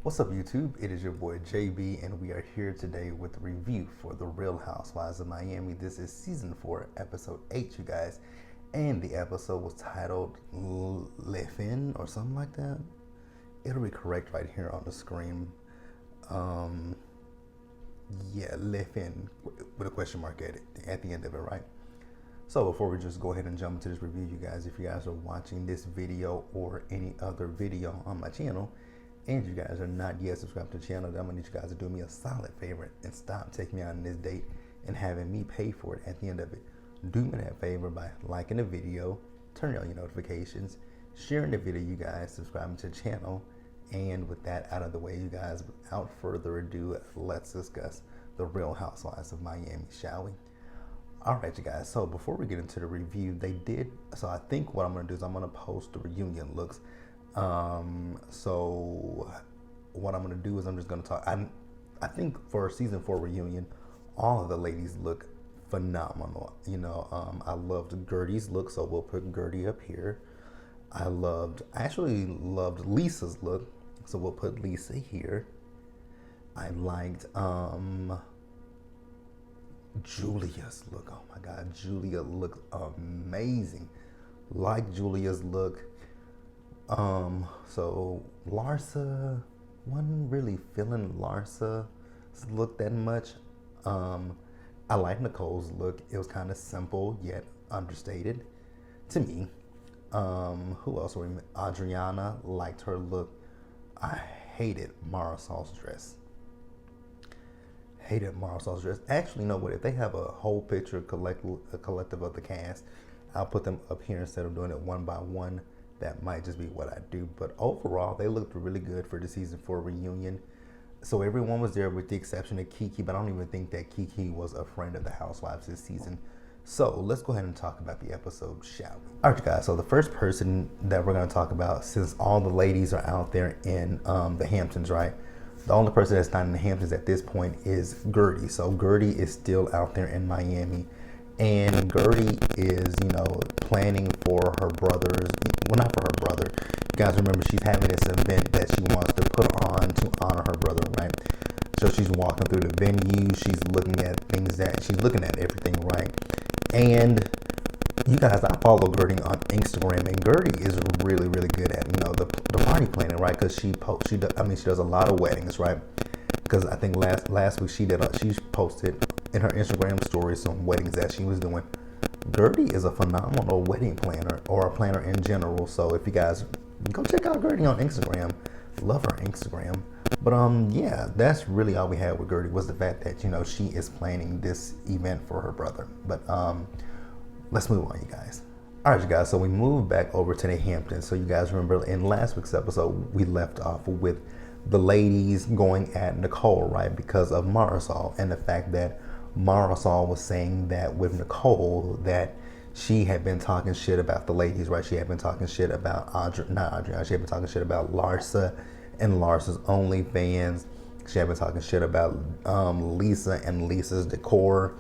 What's up, YouTube? It is your boy JB, and we are here today with a review for The Real Housewives of Miami. This is season 4, episode 8, you guys, and the episode was titled Le Fin or something like that. It'll be correct right here on the screen. Um, yeah, Le Fin with a question mark at the end of it, right? So before we just go ahead and jump into this review, you guys, if you guys are watching this video or any other video on my channel, and you guys are not yet subscribed to the channel, then I'm gonna need you guys to do me a solid favor and stop taking me out on this date and having me pay for it at the end of it. Do me that favor by liking the video, turning on your notifications, sharing the video, you guys, subscribing to the channel. And with that out of the way, you guys, without further ado, let's discuss The Real Housewives of Miami, shall we? All right, you guys, so before we get into the review, so I think what I'm gonna do is I'm gonna post the reunion looks. So what I'm gonna do is I'm just gonna talk. I think for season 4 reunion, all of the ladies look phenomenal. I loved Gertie's look, so we'll put Gertie up here. I actually loved Lisa's look, so we'll put Lisa here. I liked Julia's look. Oh my God, Julia looked amazing. Like Julia's look. So Larsa, wasn't really feeling Larsa's look that much. I like Nicole's look. It was kind of simple yet understated to me. Who else? Adriana liked her look. I hated Marisol's dress. Actually, you know what? If they have a whole picture, a collective of the cast, I'll put them up here instead of doing it one by one. That might just be what I do. But overall, they looked really good for the season 4 reunion. So everyone was there with the exception of Kiki, but I don't even think that Kiki was a friend of the Housewives this season. So let's go ahead and talk about the episode, shall we? All right, guys. So the first person that we're going to talk about, since all the ladies are out there in the Hamptons, right? The only person that's not in the Hamptons at this point is Gertie. So Gertie is still out there in Miami. And Gertie is, planning for her brother's, well, not for her brother. You guys remember she's having this event that she wants to put on to honor her brother, right? So she's walking through the venue. She's looking at everything, right? And you guys, I follow Gertie on Instagram, and Gertie is really, really good at, the party planning, right? Because she does a lot of weddings, right? Because I think last week she posted in her Instagram story some weddings that she was doing. Gertie is a phenomenal wedding planner, or a planner in general. So if you guys go check out Gertie on Instagram, love her Instagram. But yeah, that's really all we had with Gertie, was the fact that she is planning this event for her brother. But let's move on, you guys. All right, you guys. So we moved back over to the Hamptons. So you guys remember in last week's episode we left off with the ladies going at Nicole, right, because of Marisol, and the fact that Marisol was saying that with Nicole that she had been talking shit about the ladies, right? She had been talking shit about she had been talking shit about Larsa and Larsa's OnlyFans. She had been talking shit about Lisa and Lisa's decor.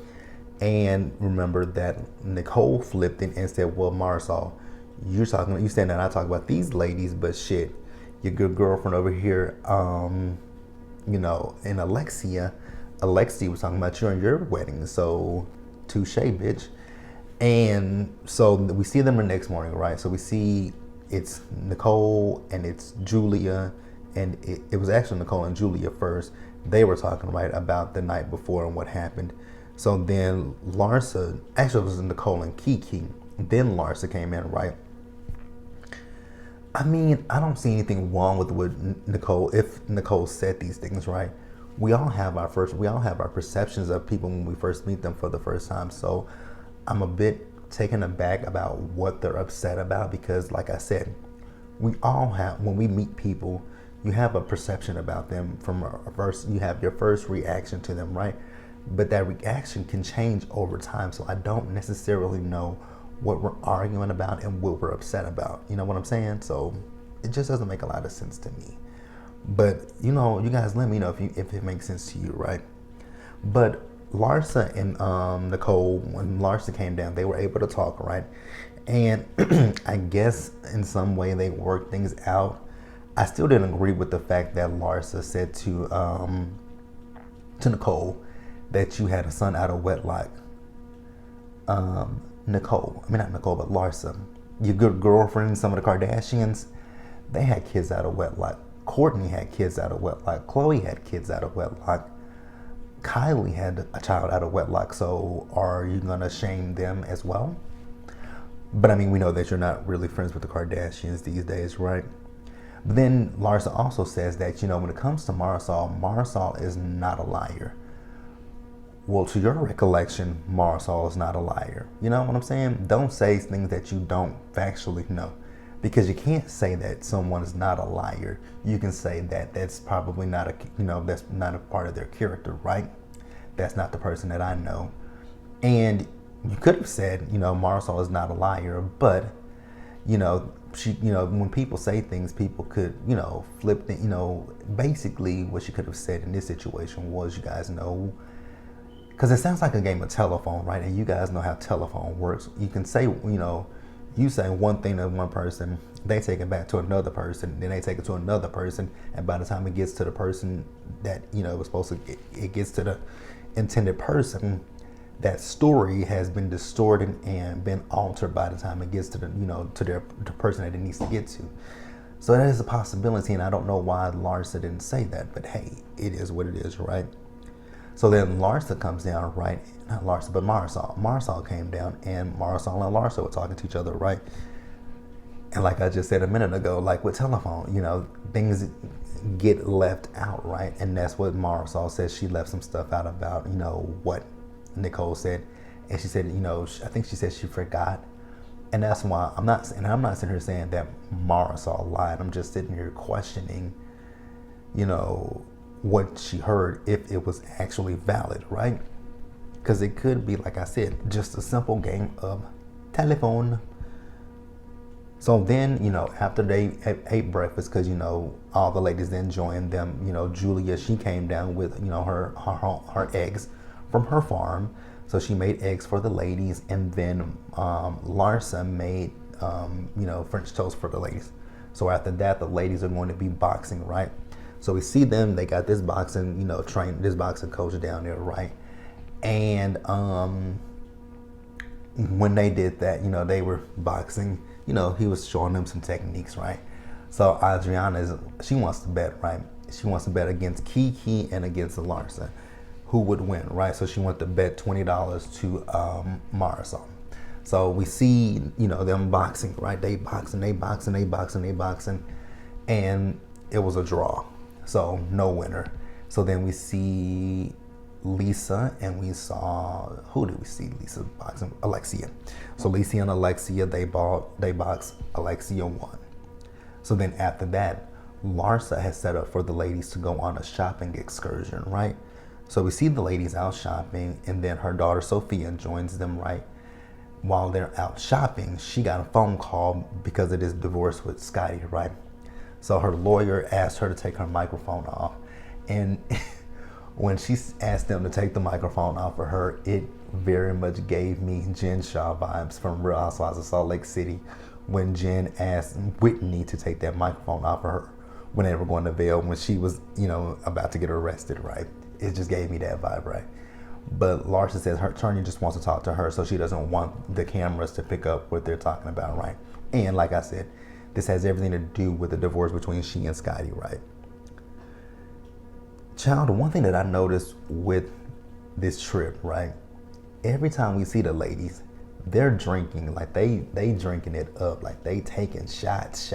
And remember that Nicole flipped it and said, well, Marisol, you saying that I talk about these ladies, but shit, your good girlfriend over here, and Alexia was talking about you and your wedding. So, touche, bitch. And so we see them the next morning, right? So we see it's Nicole and it's Julia, and it was actually Nicole and Julia first. They were talking, right, about the night before and what happened. So then Larsa, actually it was Nicole and Kiki. Then Larsa came in, right? I mean, I don't see anything wrong with Nicole, if Nicole said these things, right? We all have our perceptions of people when we first meet them for the first time. So I'm a bit taken aback about what they're upset about, because like I said, we all have, when we meet people, you have a perception about them you have your first reaction to them, right? But that reaction can change over time. So I don't necessarily know what we're arguing about and what we're upset about. You know what I'm saying? So it just doesn't make a lot of sense to me. But you guys let me know if it makes sense to you, right? But Larsa and Nicole, when Larsa came down, they were able to talk, right? And I guess in some way they worked things out. I still didn't agree with the fact that Larsa said to Nicole that you had a son out of wedlock. Not Nicole, but Larsa, your good girlfriend, some of the Kardashians, they had kids out of wedlock. Courtney had kids out of wedlock. Khloe had kids out of wedlock. Kylie had a child out of wedlock. So are you gonna shame them as well? But I mean, we know that you're not really friends with the Kardashians these days, right? But then Larsa also says that, when it comes to Marsal is not a liar. Well, to your recollection, Marsal is not a liar. You know what I'm saying? Don't say things that you don't factually know. Because you can't say that someone is not a liar. You can say that that's probably not that's not a part of their character, right? That's not the person that I know. And you could have said, Marsal is not a liar, but, she, when people say things, people could, flip the, basically what she could have said in this situation was, you guys know, because it sounds like a game of telephone, right? And you guys know how telephone works. You can say, you say one thing to one person, they take it back to another person, then they take it to another person, and by the time it gets to the person that was supposed to, it gets to the intended person, that story has been distorted and been altered by the time it gets to the to the person that it needs to get to. So that is a possibility, and I don't know why Larsa didn't say that, but hey, it is what it is, right? So then Larsa comes down, right? Not Larsa, but Marsal. Marsal came down, and Marsal and Larsa were talking to each other, right? And like I just said a minute ago, like with telephone, things get left out, right? And that's what Marsal says. She left some stuff out about, what Nicole said. And she said, I think she said she forgot. And that's why I'm not sitting here saying that Marsal lied. I'm just sitting here questioning, what she heard, if it was actually valid, right? Because it could be, like I said, just a simple game of telephone. So then, after they ate breakfast, because, all the ladies then joined them, Julia, she came down with, her eggs from her farm. So she made eggs for the ladies, and then Larsa made, French toast for the ladies. So after that, the ladies are going to be boxing, right? So we see them, they got this boxing, this boxing coach down there, right? And when they did that, they were boxing, he was showing them some techniques, right? So Adriana, she wants to bet, right? She wants to bet against Kiki and against Larsa, who would win, right? So she wanted to bet $20 to Marsal. So we see, them boxing, right? They boxing, and it was a draw. So no winner. So then we see Lisa, and we saw, who did we see Lisa boxing? Alexia. So Lisa and Alexia, they boxed. Alexia won. So then after that, Larsa has set up for the ladies to go on a shopping excursion, right? So we see the ladies out shopping, and then her daughter Sophia joins them, right? While they're out shopping, she got a phone call because of this divorce with Scotty, right? So her lawyer asked her to take her microphone off. And when she asked them to take the microphone off of her, it very much gave me Jen Shaw vibes from Real Housewives of Salt Lake City, when Jen asked Whitney to take that microphone off of her when they were going to bail, when she was, about to get arrested, right? It just gave me that vibe, right? But Larsa says her attorney just wants to talk to her, so she doesn't want the cameras to pick up what they're talking about, right? And like I said, this has everything to do with the divorce between she and Scotty, right? Child, the one thing that I noticed with this trip, right? Every time we see the ladies, they're drinking, like they drinking it up, like they taking shots.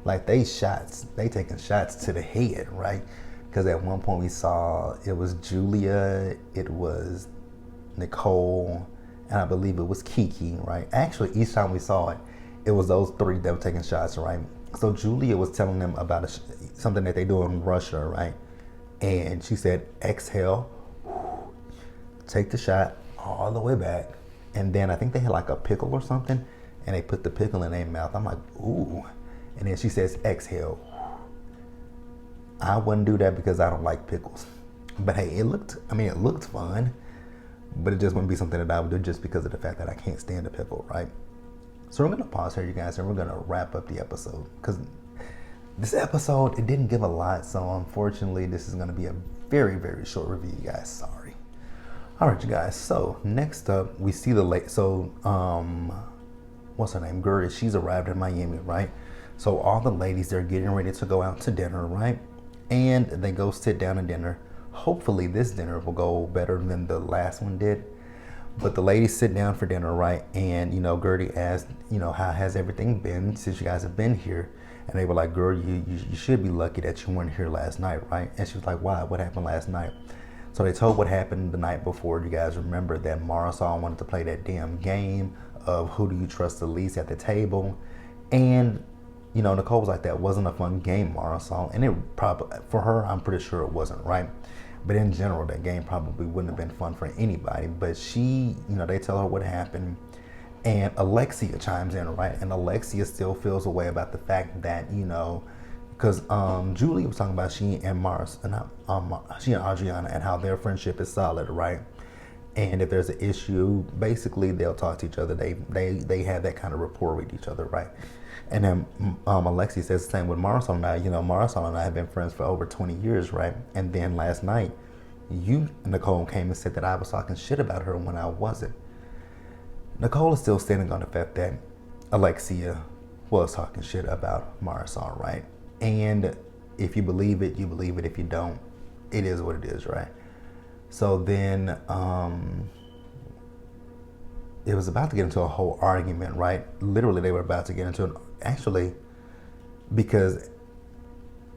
Like they taking shots to the head, right? Because at one point we saw it was Julia, it was Nicole, and I believe it was Kiki, right? Actually, each time we saw it, it was those three that were taking shots, right? So Julia was telling them about something that they do in Russia, right? And she said, exhale, take the shot all the way back. And then I think they had like a pickle or something, and they put the pickle in their mouth. I'm like, ooh. And then she says, exhale. I wouldn't do that because I don't like pickles. But hey, it looked fun, but it just wouldn't be something that I would do just because of the fact that I can't stand a pickle, right? So we're gonna pause here, you guys, and we're gonna wrap up the episode because this episode, it didn't give a lot. So unfortunately, this is gonna be a very, very short review, you guys. Sorry. All right, you guys. So next up, we see the late. So what's her name? Gertie. She's arrived in Miami, right? So all the ladies, they're getting ready to go out to dinner, right? And they go sit down to dinner. Hopefully this dinner will go better than the last one did. But the ladies sit down for dinner, right? And, Gertie asked, how has everything been since you guys have been here? And they were like, girl, you should be lucky that you weren't here last night, right? And she was like, why? What happened last night? So they told what happened the night before. You guys remember that Marisol wanted to play that damn game of who do you trust the least at the table. And, Nicole was like, that wasn't a fun game, Marisol. And it probably, for her, I'm pretty sure it wasn't, right? But in general, that game probably wouldn't have been fun for anybody. But she, they tell her what happened. And Alexia chimes in, right? And Alexia still feels a way about the fact that, because Julia was talking about she and Adriana and how their friendship is solid, right? And if there's an issue, basically they'll talk to each other. They have that kind of rapport with each other, right? And then Alexia says the same with Marisol and I. Marisol and I have been friends for over 20 years, right? And then last night, Nicole, came and said that I was talking shit about her when I wasn't. Nicole is still standing on the fact that Alexia was talking shit about Marisol, right? And if you believe it, you believe it. If you don't, it is what it is, right? So then it was about to get into a whole argument, right? Literally, they were about to get into an because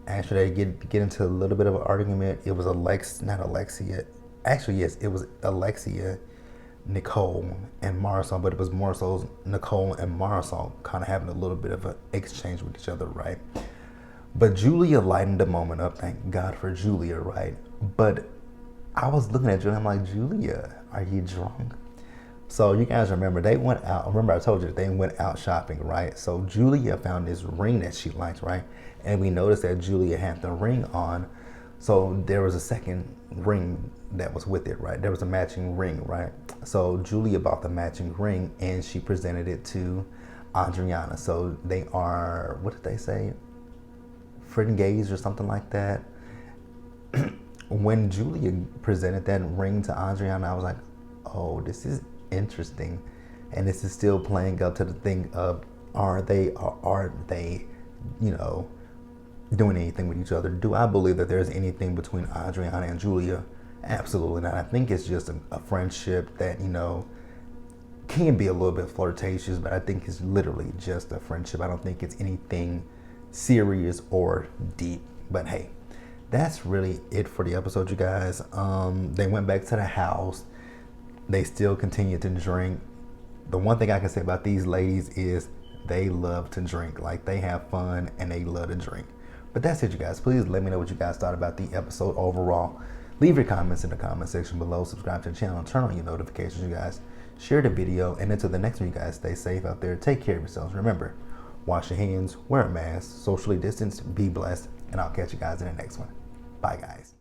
they get into a little bit of an argument. It was not Alexia. Actually, yes, it was Alexia, Nicole, and Marisol, but it was more so Nicole and Marisol kind of having a little bit of an exchange with each other, right? But Julia lightened the moment up. Thank God for Julia, right? But I was looking at Julia, I'm like, Julia, are you drunk? So you guys remember, they went out. Remember I told you that they went out shopping, right? So Julia found this ring that she liked, right? And we noticed that Julia had the ring on. So there was a second ring that was with it, right? There was a matching ring, right? So Julia bought the matching ring and she presented it to Adriana. So they are, what did they say? Engaged or something like that. When Julia presented that ring to Adriana, I was like, oh, this is interesting. And this is still playing up to the thing of, are they or aren't they, doing anything with each other? Do I believe that there's anything between Adriana and Julia? Absolutely not. I think it's just a friendship that, can be a little bit flirtatious, but I think it's literally just a friendship. I don't think it's anything serious or deep. But hey, that's really it for the episode, you guys. They went back to the house. They still continue to drink. The one thing I can say about these ladies is they love to drink. Like, they have fun and they love to drink. But that's it, you guys. Please let me know what you guys thought about the episode overall. Leave your comments in the comment section below. Subscribe to the channel. Turn on your notifications, you guys. Share the video. And until the next one, you guys, stay safe out there. Take care of yourselves. Remember, wash your hands, wear a mask, socially distance, be blessed, and I'll catch you guys in the next one. Bye, guys.